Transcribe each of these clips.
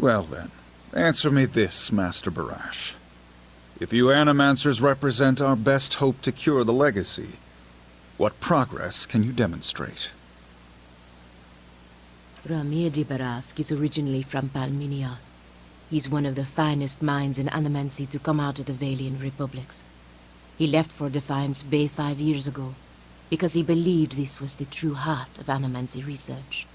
Well then, answer me this, Master Barash. If you Animancers represent our best hope to cure the legacy, what progress can you demonstrate? Ramir de Barask is originally from Palminia. He's one of the finest minds in Animancy to come out of the Valian Republics. He left for Defiance Bay 5 years ago, because he believed this was the true heart of Animancy research.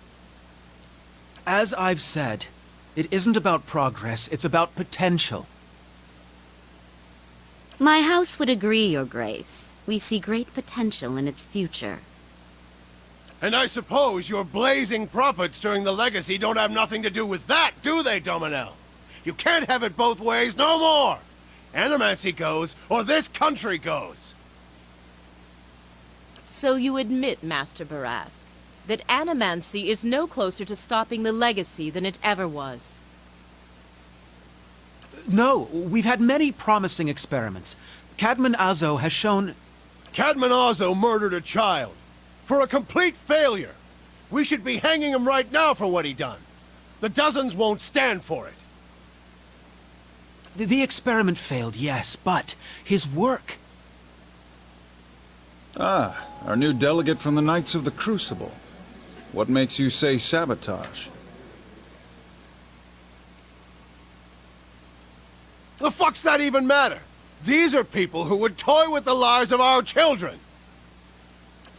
As I've said, it isn't about progress, it's about potential. My house would agree, Your Grace. We see great potential in its future. And I suppose your blazing profits during the legacy don't have nothing to do with that, do they, Dominel? You can't have it both ways no more! Animancy goes, or this country goes! So you admit, Master Barask, that Animancy is no closer to stopping the legacy than it ever was? No, we've had many promising experiments. Cadman Azo has shown... Cadman Azo murdered a child. For a complete failure. We should be hanging him right now for what he done. The dozens won't stand for it. The experiment failed, yes, but his work... Ah, our new delegate from the Knights of the Crucible. What makes you say sabotage? The fuck's that even matter? These are people who would toy with the lives of our children!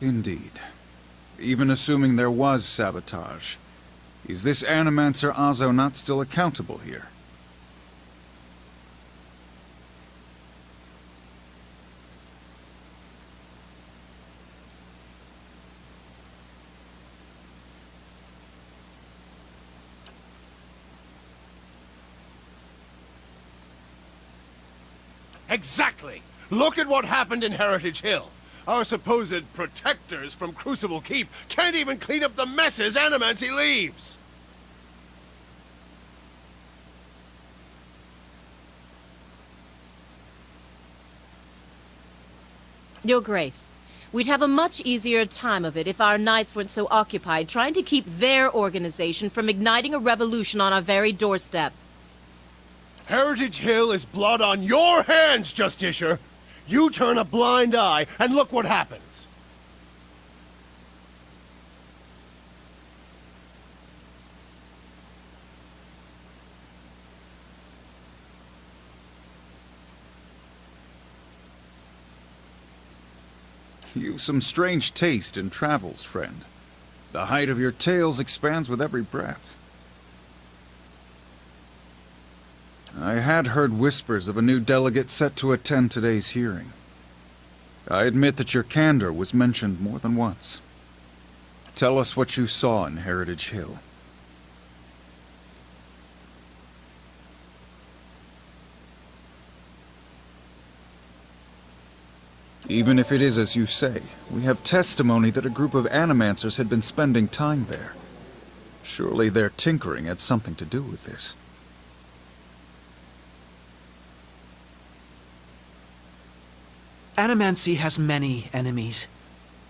Indeed. Even assuming there was sabotage, is this Animancer Azo not still accountable here? Exactly! Look at what happened in Heritage Hill. Our supposed protectors from Crucible Keep can't even clean up the messes Animancy leaves! Your Grace, we'd have a much easier time of it if our knights weren't so occupied trying to keep their organization from igniting a revolution on our very doorstep. Heritage Hill is blood on your hands, Justiciar! You turn a blind eye, and look what happens! You've some strange taste in travels, friend. The height of your tales expands with every breath. I had heard whispers of a new delegate set to attend today's hearing. I admit that your candor was mentioned more than once. Tell us what you saw in Heritage Hill. Even if it is as you say, we have testimony that a group of Animancers had been spending time there. Surely their tinkering had something to do with this. Animancy has many enemies.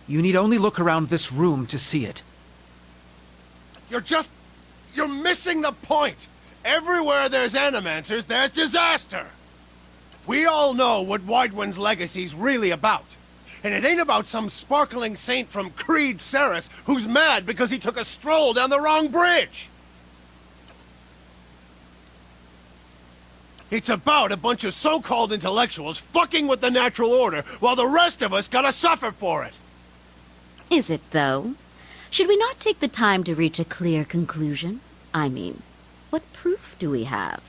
You need only look around this room to see it. You're missing the point! Everywhere there's Animancers, there's disaster! We all know what Widewind's legacy's really about. And it ain't about some sparkling saint from Creed Ceres who's mad because he took a stroll down the wrong bridge! It's about a bunch of so-called intellectuals fucking with the natural order while the rest of us gotta suffer for it! Is it, though? Should we not take the time to reach a clear conclusion? I mean, what proof do we have?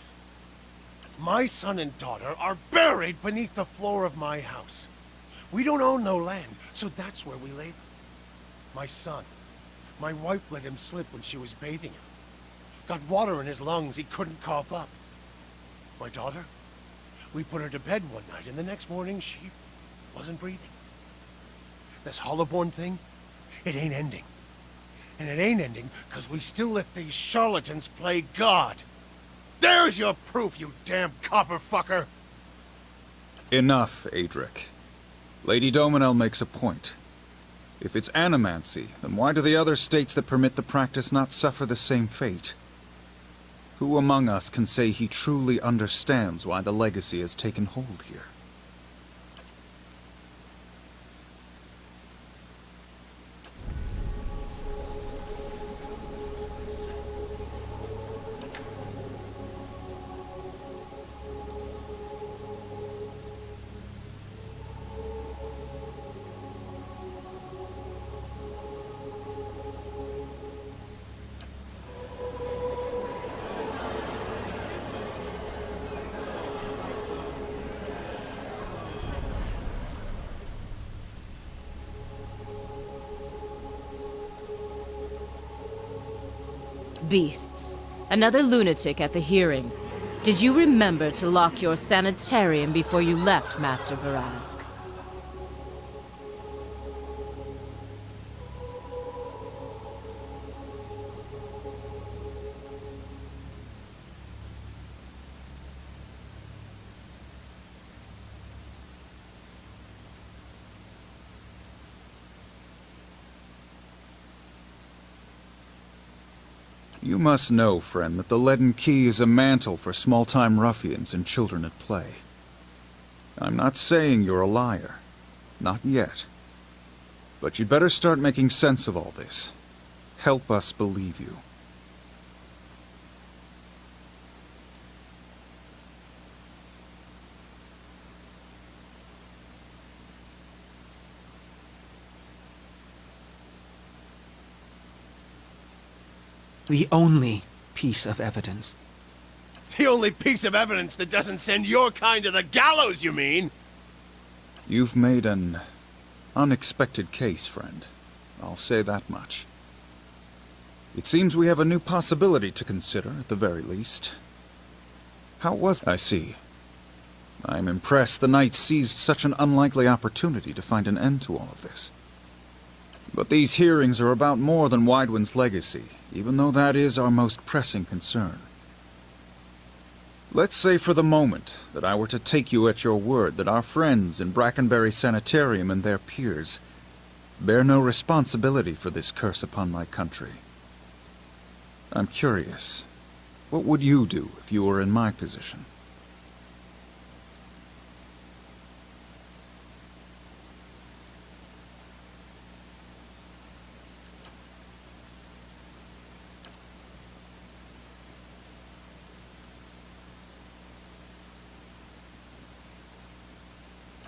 My son and daughter are buried beneath the floor of my house. We don't own no land, so that's where we lay them. My son. My wife let him slip when she was bathing him. Got water in his lungs he couldn't cough up. My daughter? We put her to bed one night, and the next morning she wasn't breathing. This Hollowborn thing, it ain't ending. And it ain't ending because we still let these charlatans play God. There's your proof, you damn copper fucker! Enough, Adric. Lady Dominel makes a point. If it's Animancy, then why do the other states that permit the practice not suffer the same fate? Who among us can say he truly understands why the legacy has taken hold here? Beasts. Another lunatic at the hearing. Did you remember to lock your sanitarium before you left, Master Barask? You must know, friend, that the leaden key is a mantle for small-time ruffians and children at play. I'm not saying you're a liar. Not yet. But you'd better start making sense of all this. Help us believe you. The only piece of evidence. The only piece of evidence that doesn't send your kind to the gallows, you mean? You've made an unexpected case, friend. I'll say that much. It seems we have a new possibility to consider, at the very least. How was I see. I'm impressed the Knights seized such an unlikely opportunity to find an end to all of this. But these hearings are about more than Widewind's legacy, even though that is our most pressing concern. Let's say for the moment that I were to take you at your word that our friends in Brackenbury Sanitarium and their peers bear no responsibility for this curse upon my country. I'm curious, what would you do if you were in my position?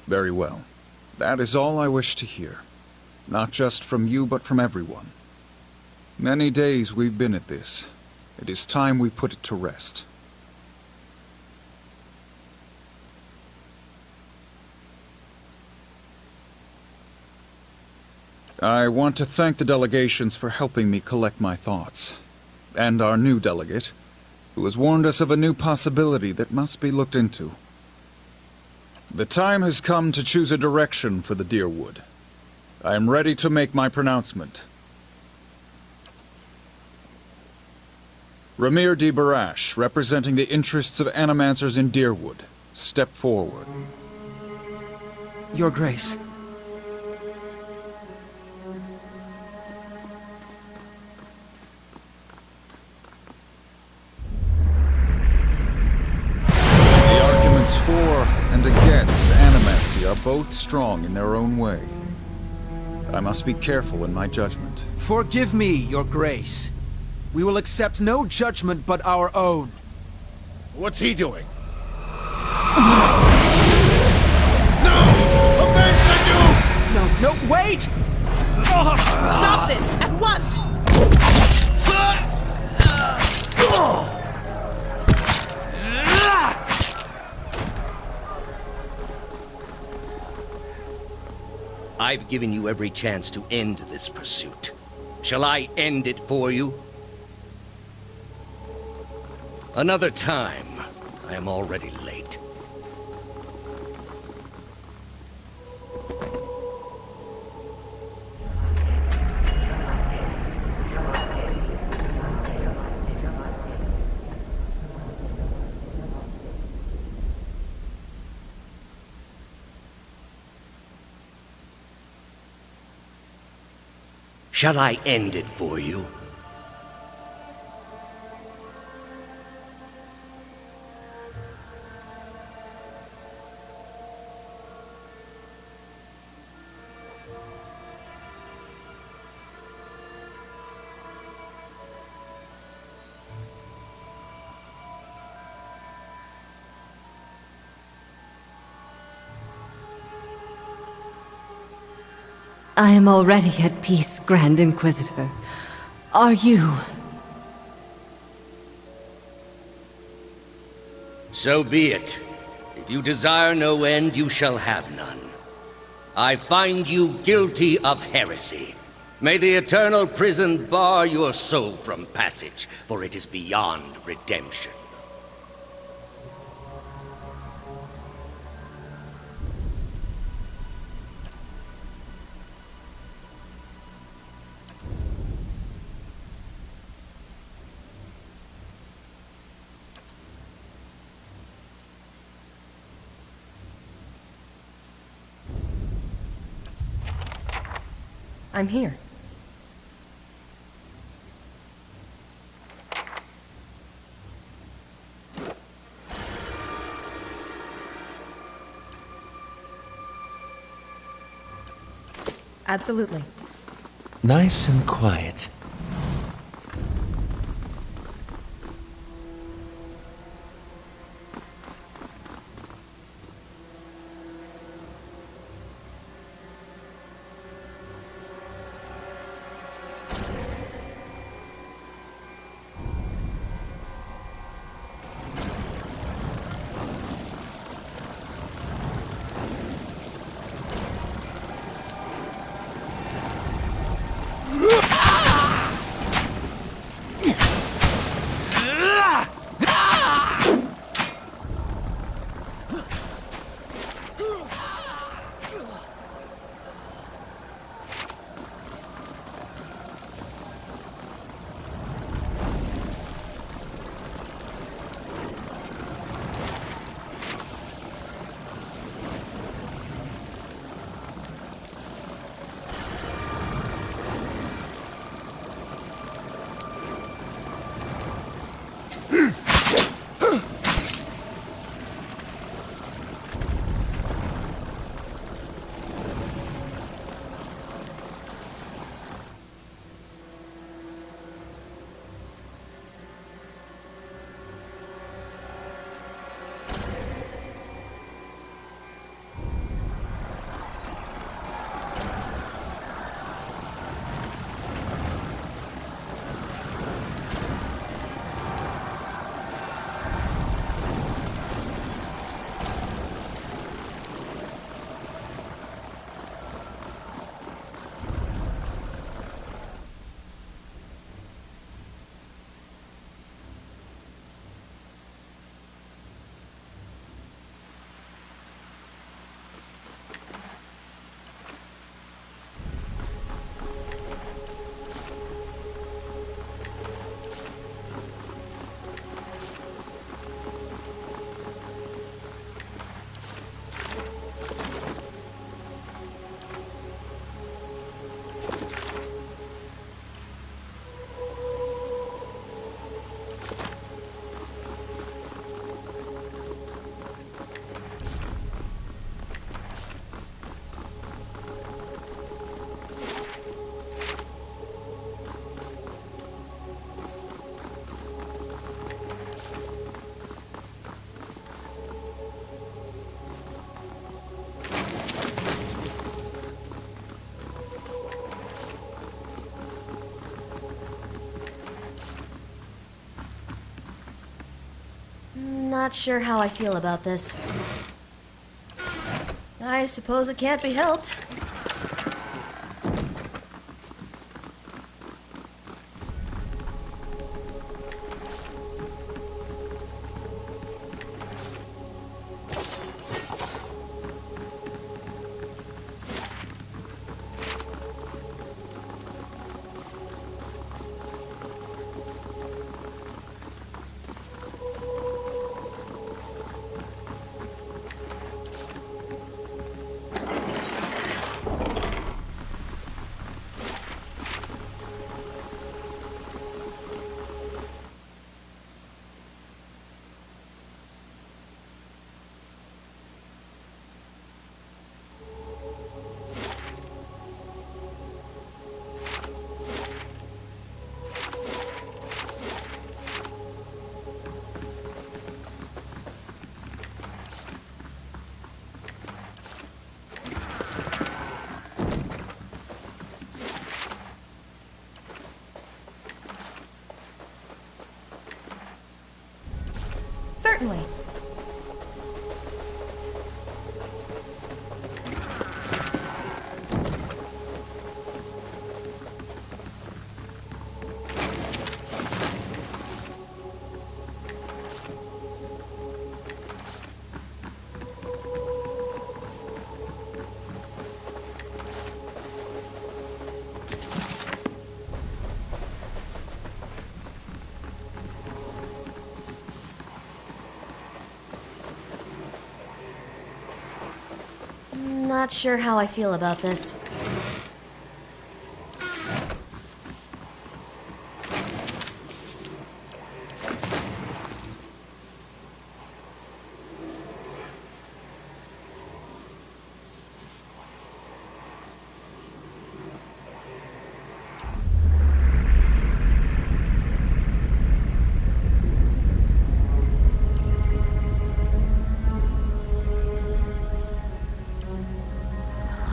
Very well. That is all I wish to hear. Not just from you, but from everyone. Many days we've been at this. It is time we put it to rest. I want to thank the delegations for helping me collect my thoughts. And our new delegate, who has warned us of a new possibility that must be looked into. The time has come to choose a direction for the Deerwood. I am ready to make my pronouncement. Ramir de Barash, representing the interests of animancers in Deerwood, step forward. Your Grace. The arguments for and against animancy are both strong in their own way. I must be careful in my judgment. Forgive me, Your Grace. We will accept no judgment but our own. What's he doing? No! Avenge the Duke! No, wait! Stop this at once! I've given you every chance to end this pursuit. Shall I end it for you? Another time. I am already late. Shall I end it for you? I am already at peace, Grand Inquisitor. Are you? So be it. If you desire no end, you shall have none. I find you guilty of heresy. May the eternal prison bar your soul from passage, for it is beyond redemption. I'm here. Absolutely. Nice and quiet. Not sure how I feel about this. I suppose it can't be helped. Certainly. Not sure how I feel about this.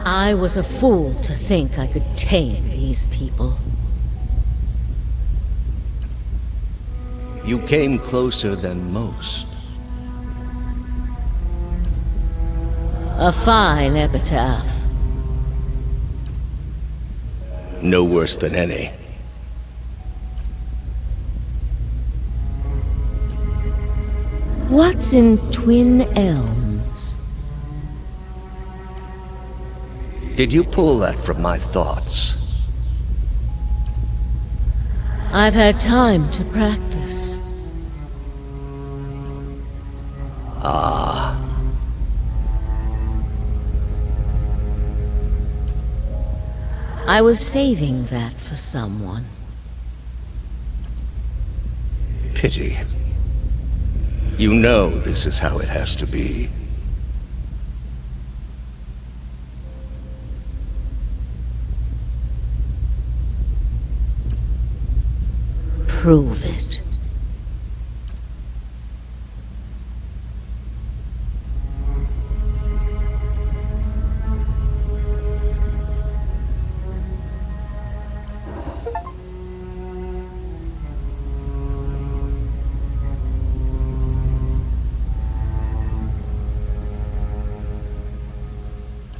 I was a fool to think I could tame these people. You came closer than most. A fine epitaph. No worse than any. What's in Twin Elms? Did you pull that from my thoughts? I've had time to practice. Ah. I was saving that for someone. Pity. You know this is how it has to be. Prove it.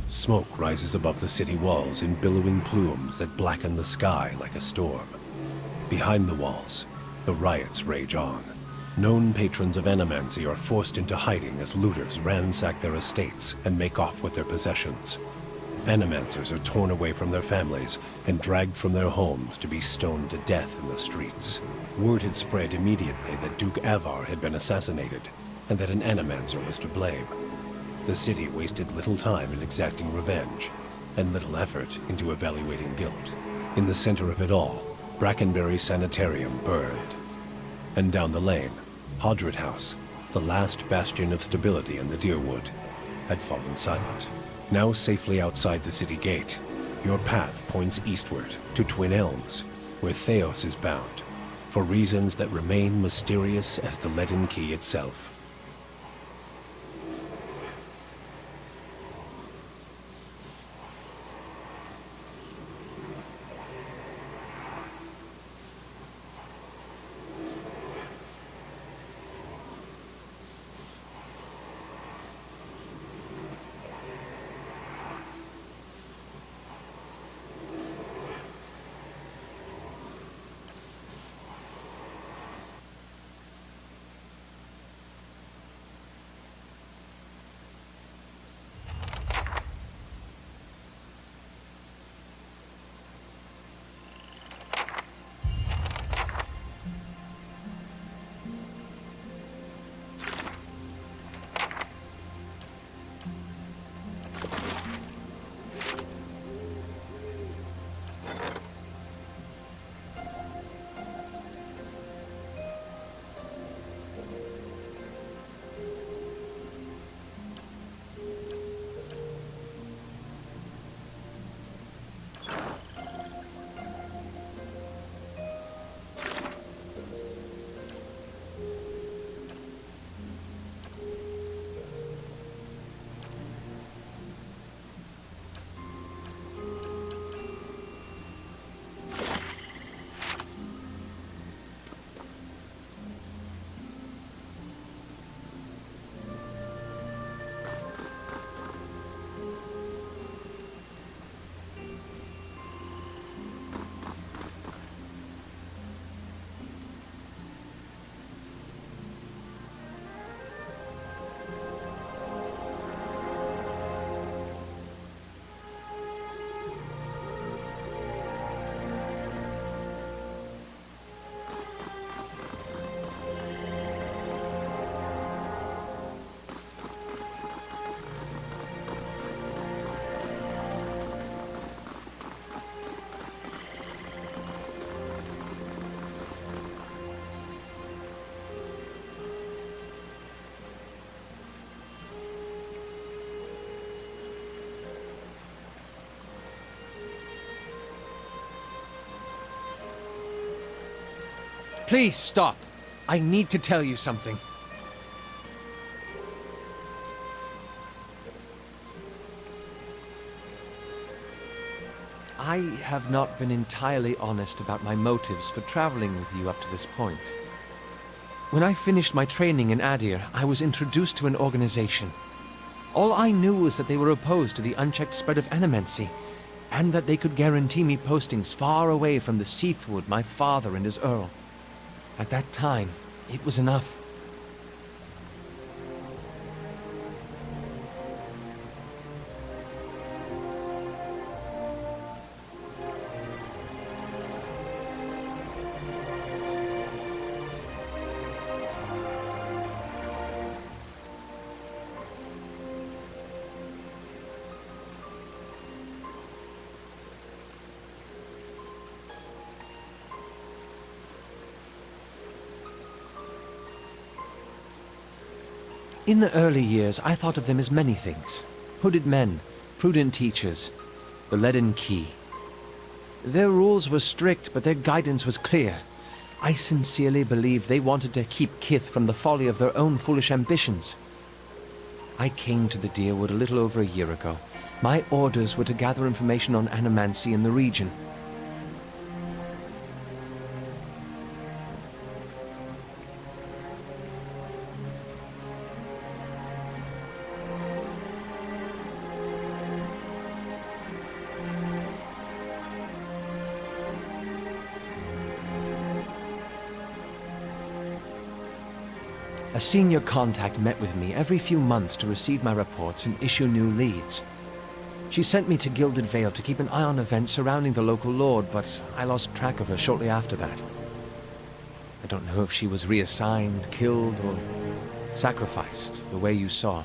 Smoke rises above the city walls in billowing plumes that blacken the sky like a storm. Behind the walls, the riots rage on. Known patrons of Animancy are forced into hiding as looters ransack their estates and make off with their possessions. Animancers are torn away from their families and dragged from their homes to be stoned to death in the streets. Word had spread immediately that Duke Avar had been assassinated, and that an Animancer was to blame. The city wasted little time in exacting revenge, and little effort into evaluating guilt. In the center of it all, Brackenbury Sanitarium burned. And down the lane, Hodred House, the last bastion of stability in the Deerwood, had fallen silent. Now safely outside the city gate, your path points eastward to Twin Elms, where Theos is bound, for reasons that remain mysterious as the leaden key itself. Please stop. I need to tell you something. I have not been entirely honest about my motives for traveling with you up to this point. When I finished my training in Adir, I was introduced to an organization. All I knew was that they were opposed to the unchecked spread of animancy, and that they could guarantee me postings far away from the Seathwood my father and his Earl. At that time, it was enough. In the early years, I thought of them as many things. Hooded men, prudent teachers, the leaden key. Their rules were strict, but their guidance was clear. I sincerely believed they wanted to keep Kith from the folly of their own foolish ambitions. I came to the Deerwood a little over a year ago. My orders were to gather information on animancy in the region. A senior contact met with me every few months to receive my reports and issue new leads. She sent me to Gilded Vale to keep an eye on events surrounding the local lord, but I lost track of her shortly after that. I don't know if she was reassigned, killed, or sacrificed, the way you saw.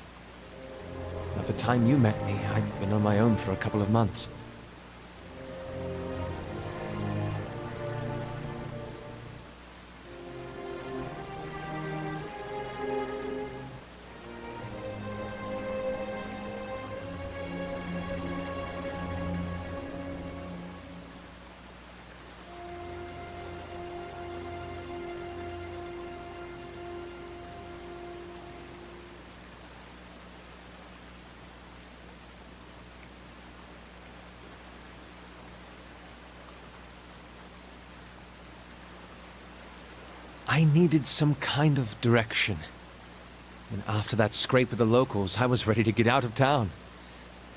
At the time you met me, I'd been on my own for a couple of months. I needed some kind of direction. And after that scrape with the locals, I was ready to get out of town.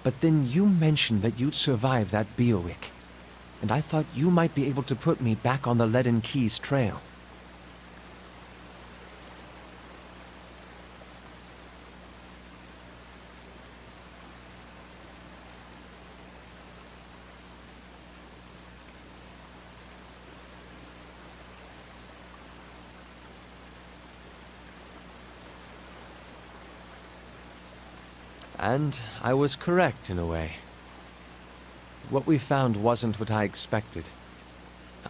But then you mentioned that you'd survived that Beowick, and I thought you might be able to put me back on the Leaden Keys trail. And I was correct in a way. What we found wasn't what I expected.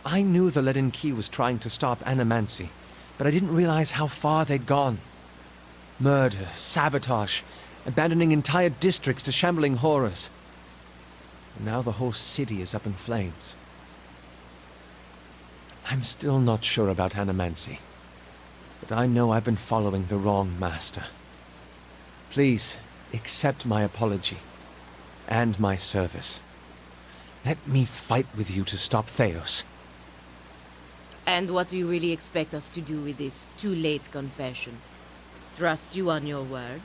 I knew the Leaden Key was trying to stop animancy, but I didn't realize how far they'd gone. Murder, sabotage, abandoning entire districts to shambling horrors. And now the whole city is up in flames. I'm still not sure about animancy, but I know I've been following the wrong master. Please, accept my apology, and my service. Let me fight with you to stop Theos. And what do you really expect us to do with this too-late confession? Trust you on your word?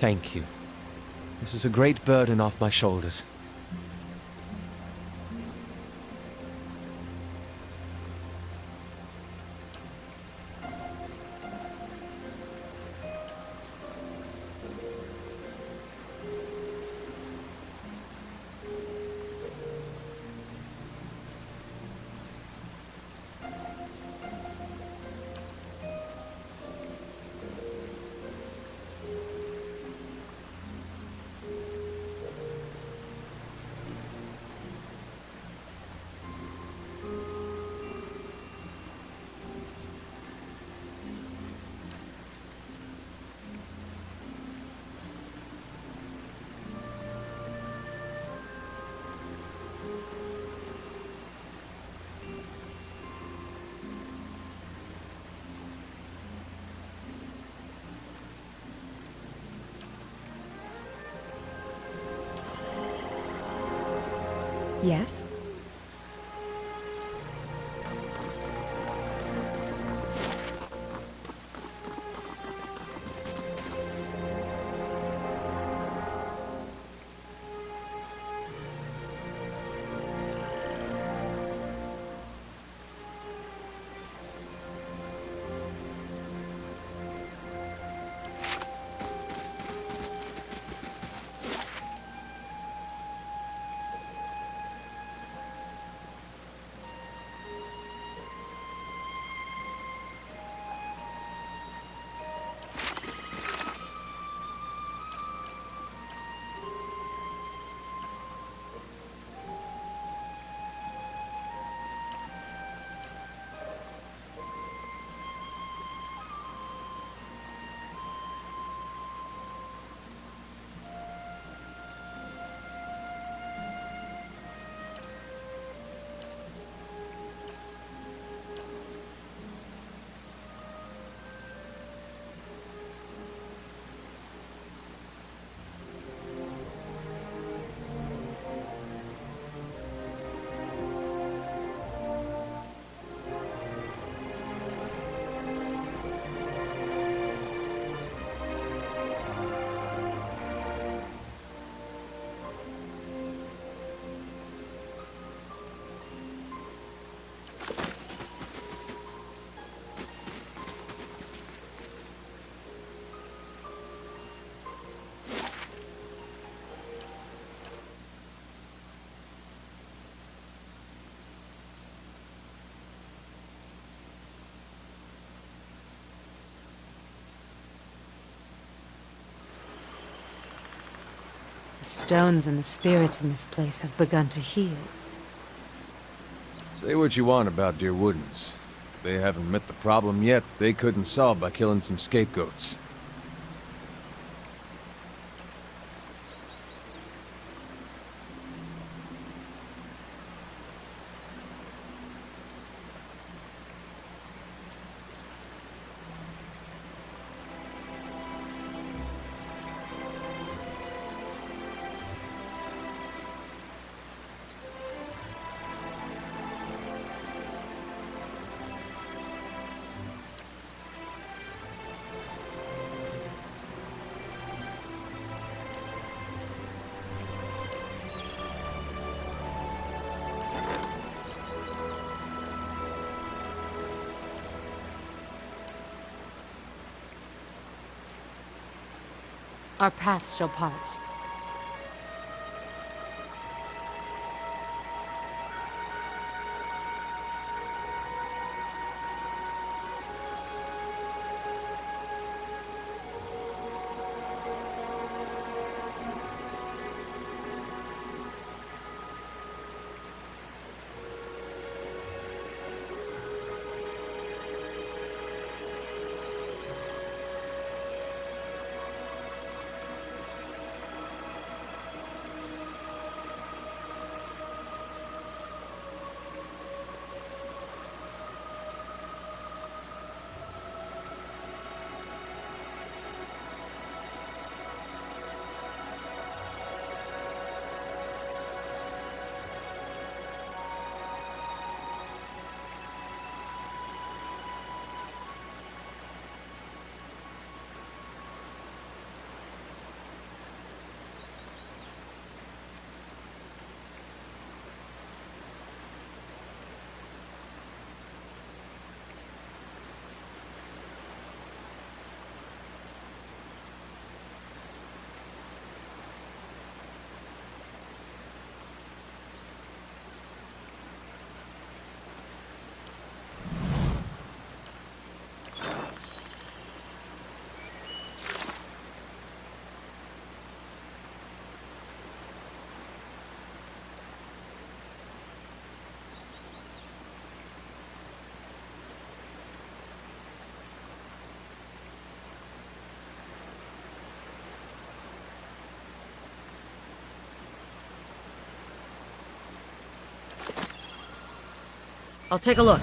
Thank you. This is a great burden off my shoulders. Yes? The stones and the spirits in this place have begun to heal. Say what you want about Dear Woodens. They haven't met the problem yet they couldn't solve by killing some scapegoats. Our paths shall part. I'll take a look.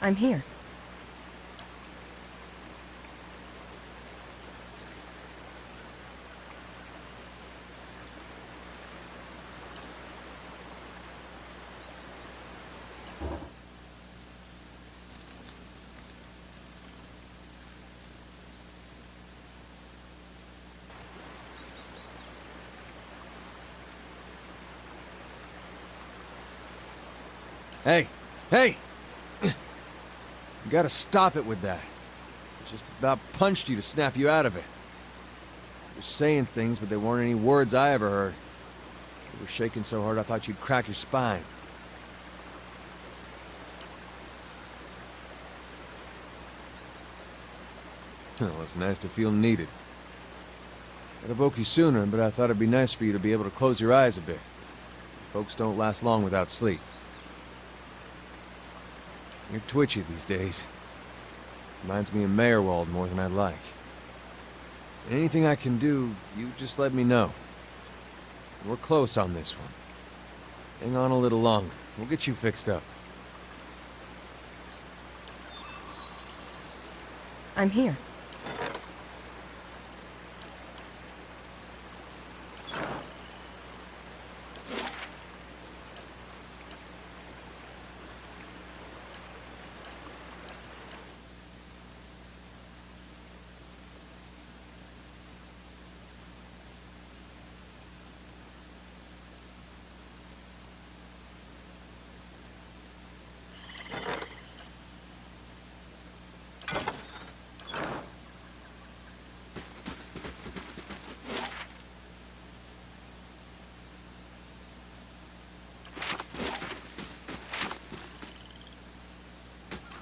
I'm here. Hey! Hey! You gotta stop it with that. I just about punched you to snap you out of it. You were saying things, but they weren't any words I ever heard. You were shaking so hard I thought you'd crack your spine. Well, it's nice to feel needed. I'd have woke you sooner, but I thought it'd be nice for you to be able to close your eyes a bit. Folks don't last long without sleep. You're twitchy these days. Reminds me of Mayorwald more than I'd like. Anything I can do, you just let me know. We're close on this one. Hang on a little longer. We'll get you fixed up. I'm here.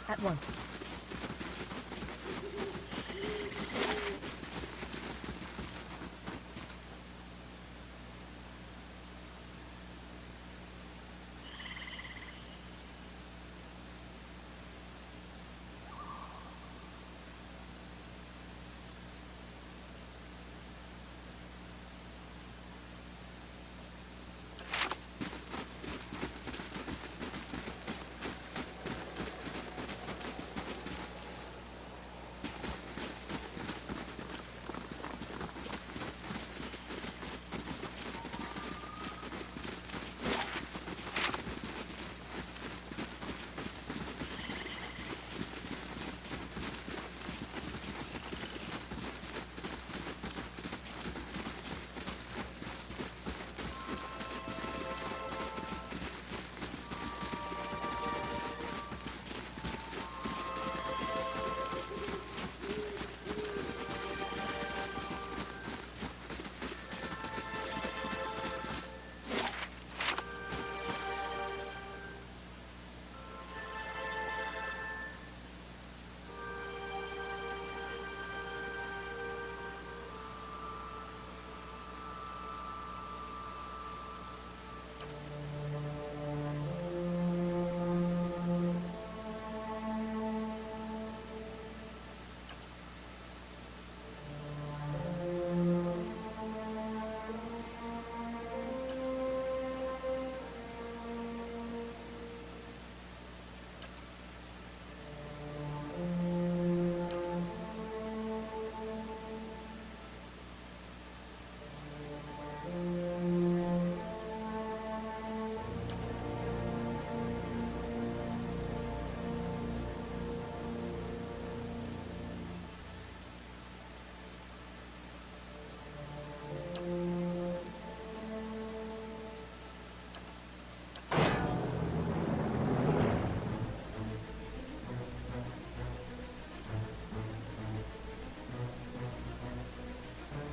At once.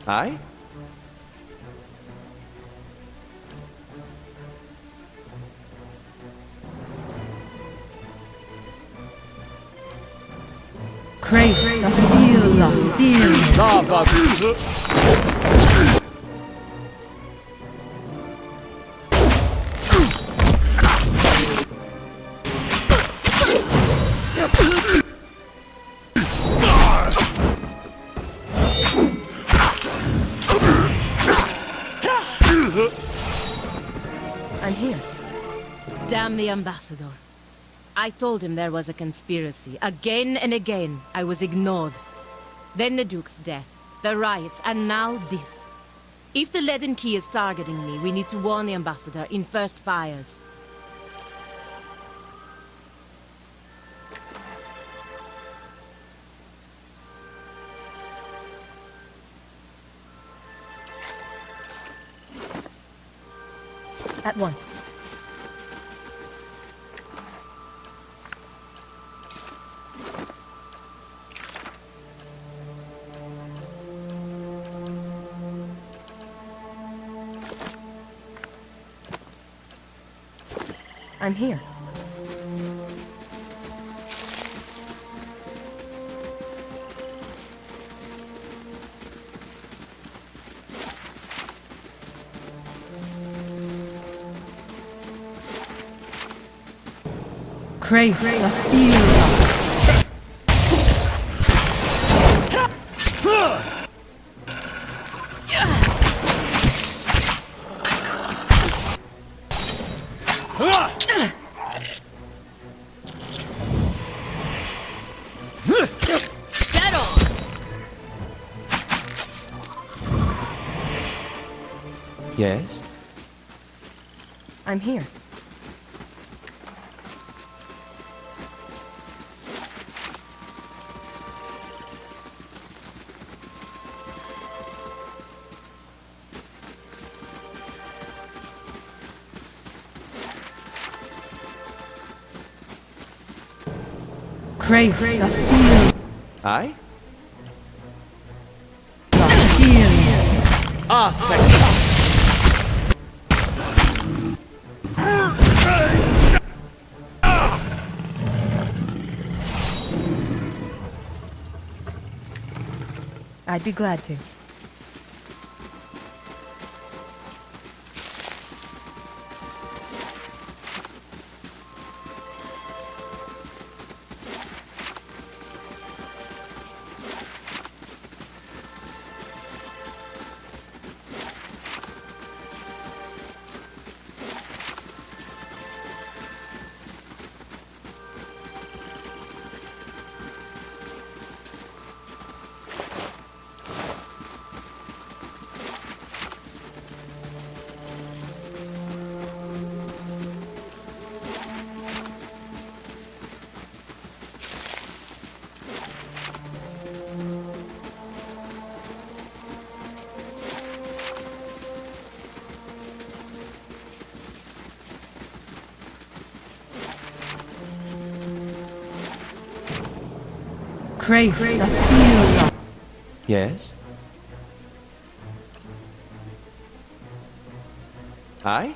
Hi? Crave the feel. Lava. I'm here. Damn the ambassador. I told him there was a conspiracy. Again and again, I was ignored. Then the Duke's death, the riots, and now this. If the Leaden Key is targeting me, we need to warn the ambassador in first fires. At once. I'm here. Crave the feel. Yes? I'm here. Crave the feel. Aye? The feel. Ah, thank you. I'd be glad to. Crave the feel. Yes? Aye?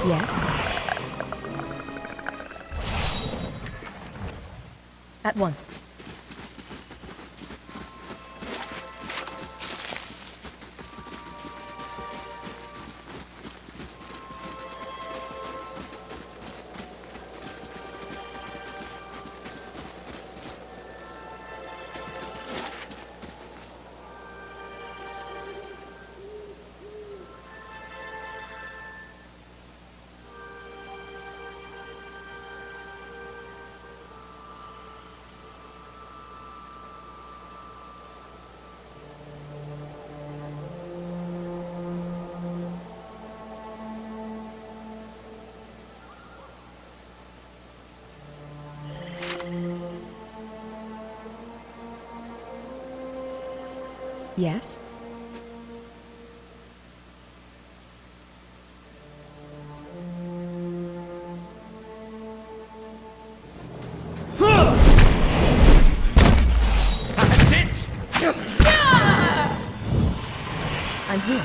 Yes. At once. Yes. I'm here.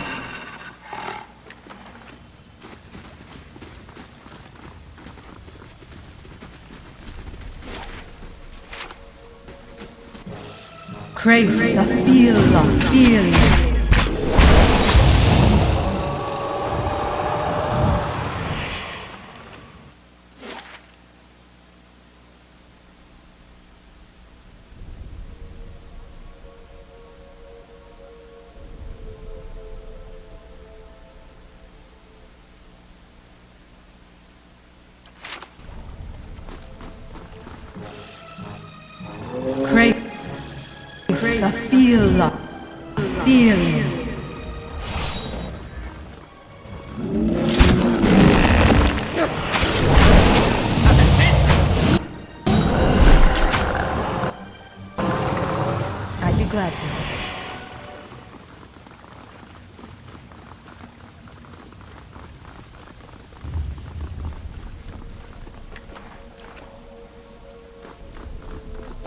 Crave the feel of feeling. Crave the feel of feeling. I'd be glad to.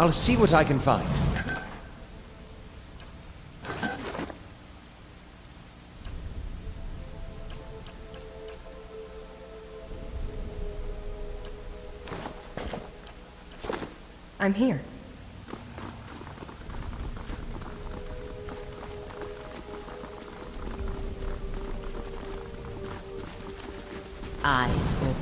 I'll see what I can find. I'm here. Eyes open.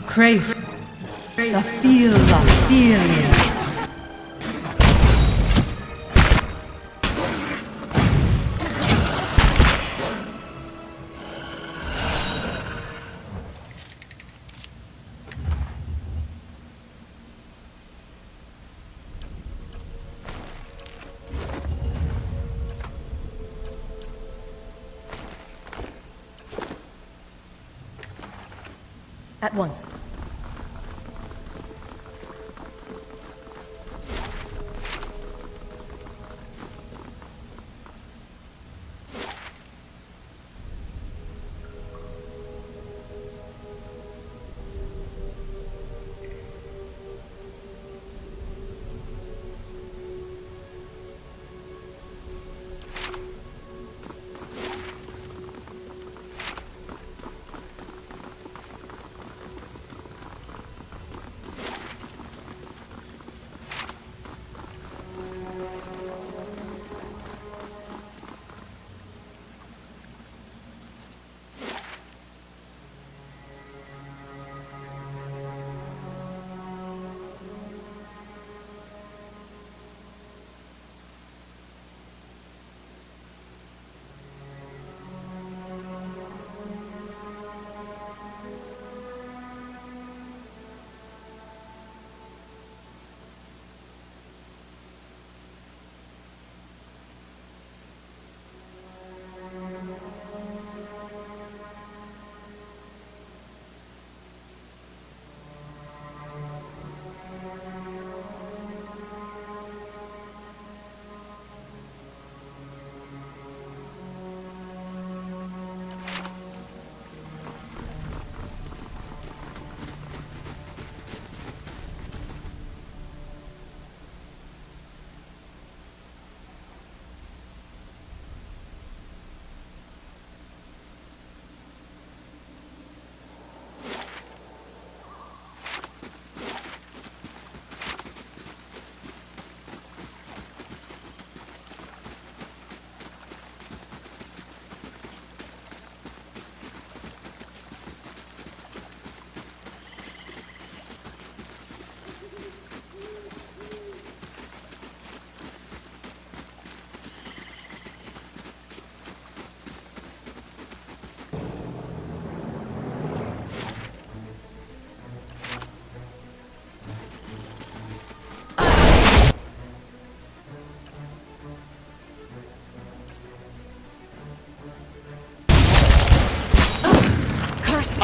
Crave the feel of feeling. At once.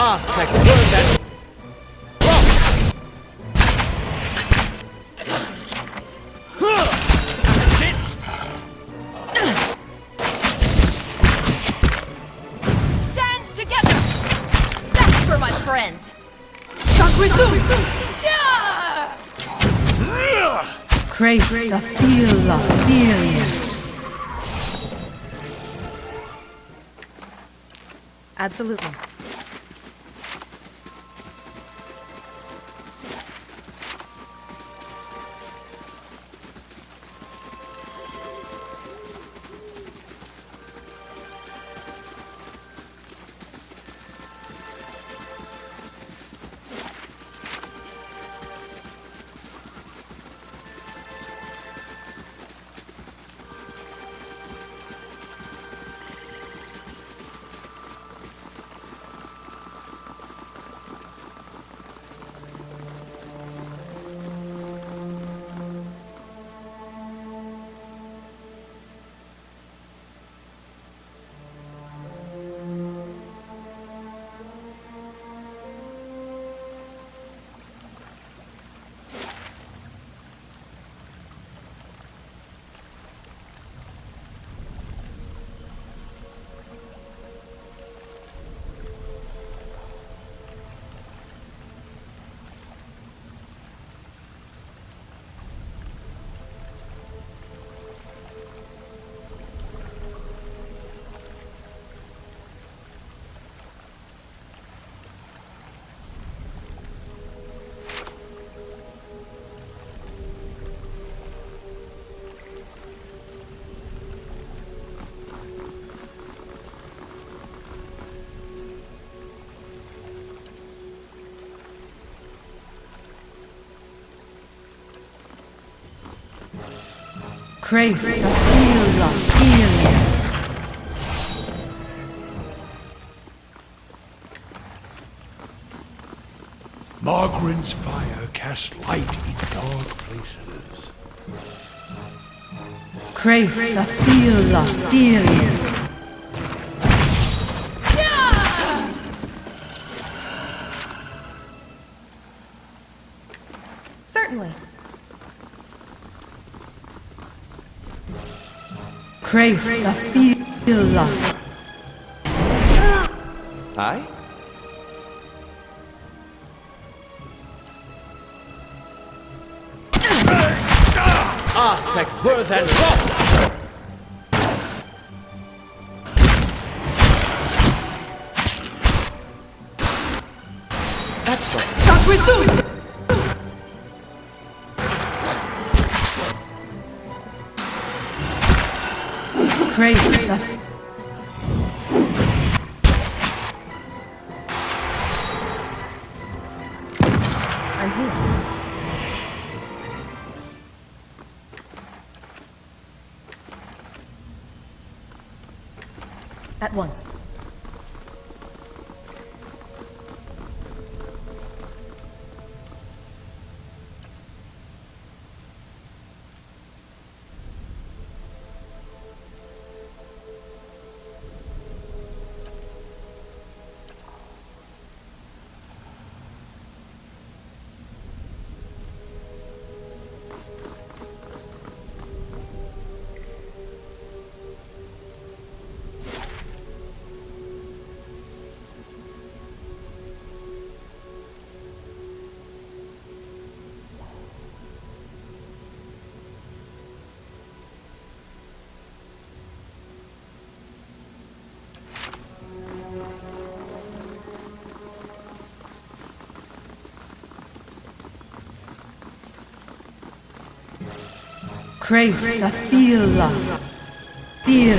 Aspect, learn that. Stand Crave the feel of feeling. Absolutely. Crave the feel of feeling. Margaren's fire casts light in dark places. Crave the feel of feeling. Certainly. Crave the feel of. Aye? Peck worth and wrong! That's right. Suck with food! Crave the. I'm here. At once. Crave the feel of feeling.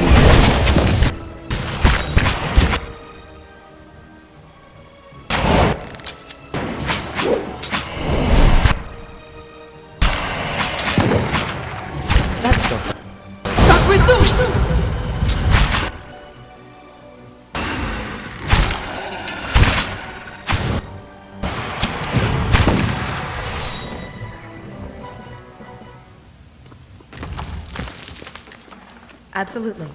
That's the... Suck with food! Absolutely.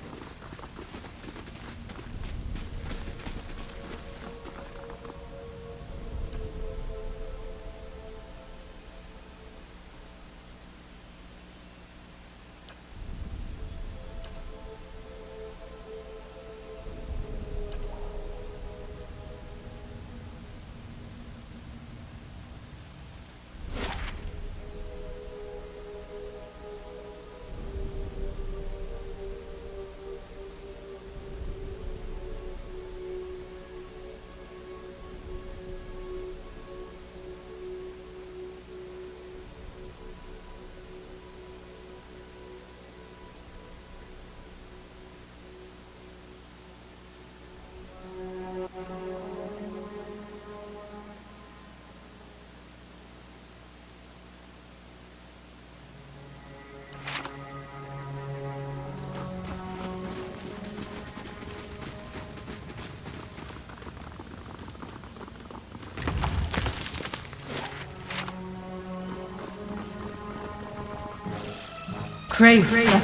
Crave the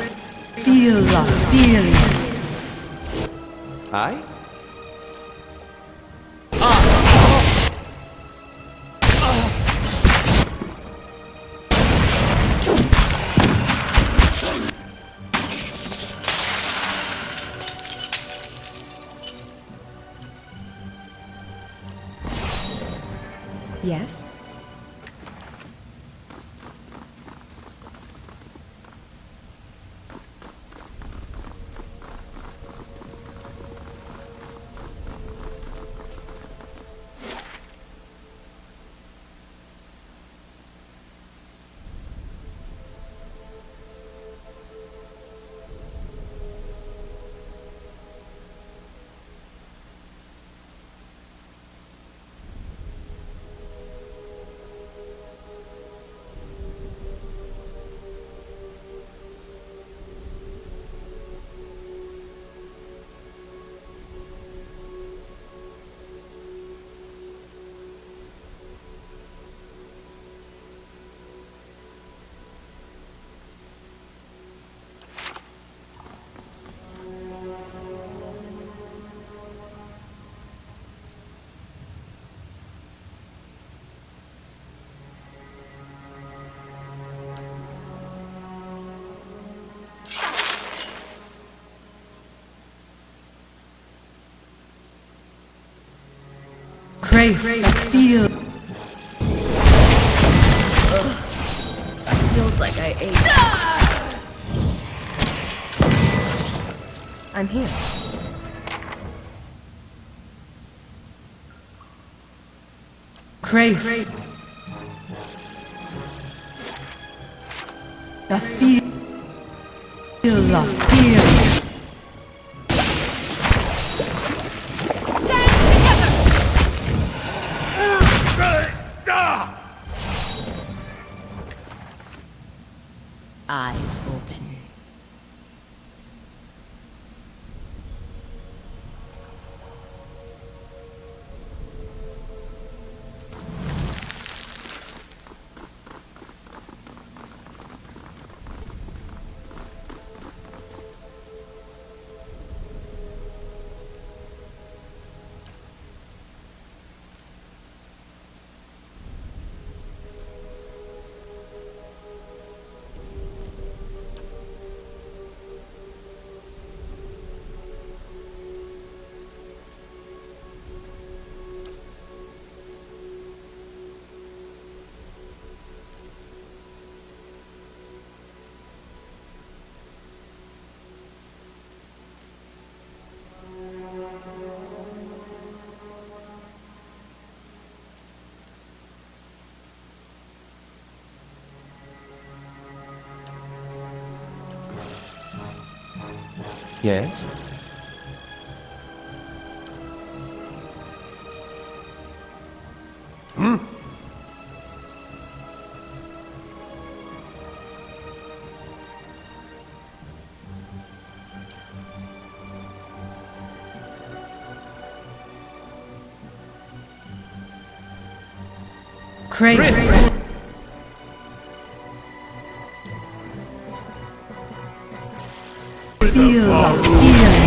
feel the feeling. Aye? Yes? Crave the feel. Feels like I ate. I'm here. Crave the feel. Feel the feeling. Eyes open. Yes? Crave. Feel the feeling.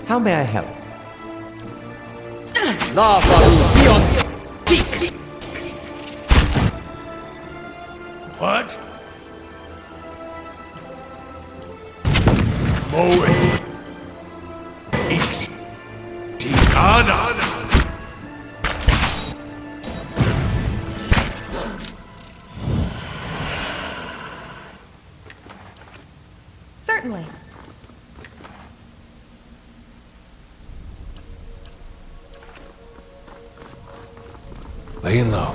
How may I help? What? Moe. X. Ticana. Certainly. Laying low.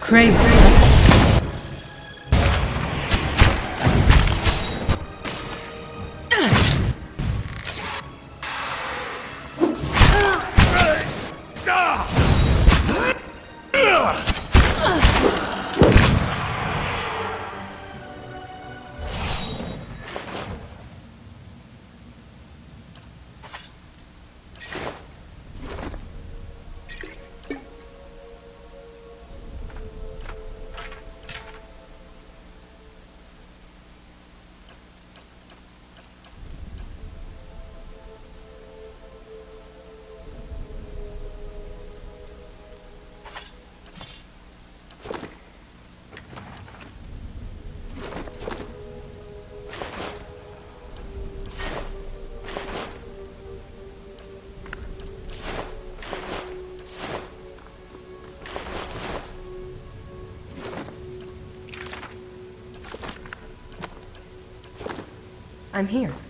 Crave. I'm here.